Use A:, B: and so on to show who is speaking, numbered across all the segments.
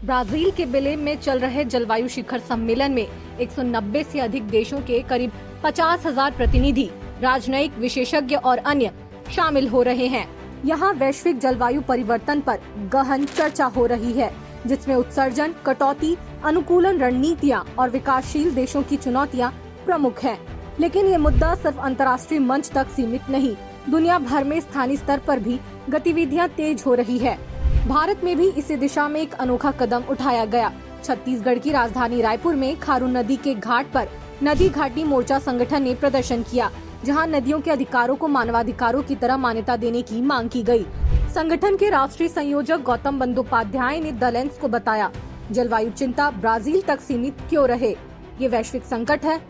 A: Brazil के बेलेम में चल रहे जलवायु शिखर सम्मेलन में 190 से अधिक देशों के करीब 50,000 प्रतिनिधि, राजनयिक विशेषज्ञ और अन्य शामिल हो रहे हैं। यहाँ वैश्विक जलवायु परिवर्तन पर गहन चर्चा हो रही है, जिसमें उत्सर्जन, कटौती, अनुकूलन रणनीतियाँ और विकासशील देशों की चुनौतियाँ प्रमुख हैं। लेकिन ये मुद्दा सिर्फ अंतर्राष्ट्रीय मंच तक सीमित नहीं, दुनिया भर में स्थानीय स्तर पर भी गतिविधियां तेज हो रही है। भारत में भी इसी दिशा में एक अनोखा कदम उठाया गया। छत्तीसगढ़ की राजधानी रायपुर में खारून नदी के घाट पर नदी घाटी मोर्चा संगठन ने प्रदर्शन किया, जहां नदियों के अधिकारों को मानवाधिकारों की तरह मान्यता देने की मांग की गई। संगठन के राष्ट्रीय संयोजक गौतम बंदोपाध्याय ने द लेंस को बताया, जलवायु चिंता ब्राजील तक सीमित क्यों रहे? ये वैश्विक संकट है।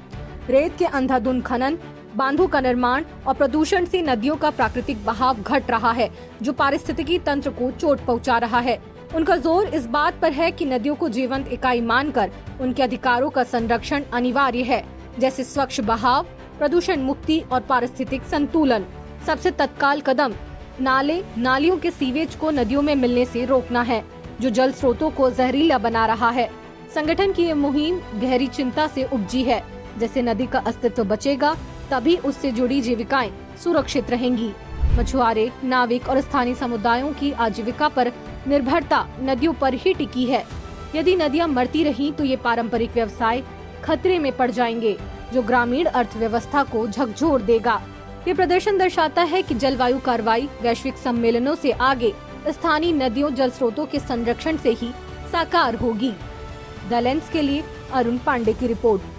A: रेत के अंधाधुंध खनन, बांधों का निर्माण और प्रदूषण से नदियों का प्राकृतिक बहाव घट रहा है, जो पारिस्थितिकी तंत्र को चोट पहुंचा रहा है। उनका जोर इस बात पर है कि नदियों को जीवंत इकाई मानकर उनके अधिकारों का संरक्षण अनिवार्य है, जैसे स्वच्छ बहाव, प्रदूषण मुक्ति और पारिस्थितिक संतुलन। सबसे तत्काल कदम नाले नालियों के सीवेज को नदियों में मिलने से रोकना है, जो जल स्रोतों को जहरीला बना रहा है। संगठन की ये मुहिम गहरी चिंता से उपजी है। जैसे नदी का अस्तित्व बचेगा, तभी उससे जुड़ी जीविकाएं सुरक्षित रहेंगी। मछुआरे, नाविक और स्थानीय समुदायों की आजीविका पर निर्भरता नदियों पर ही टिकी है। यदि नदियां मरती रहीं, तो ये पारंपरिक व्यवसाय खतरे में पड़ जाएंगे, जो ग्रामीण अर्थव्यवस्था को झकझोर देगा। ये प्रदर्शन दर्शाता है कि जलवायु कार्रवाई वैश्विक सम्मेलनों से आगे स्थानीय नदियों जल स्रोतों के संरक्षण से ही साकार होगी। द लेंस के लिए अरुण पांडे की रिपोर्ट।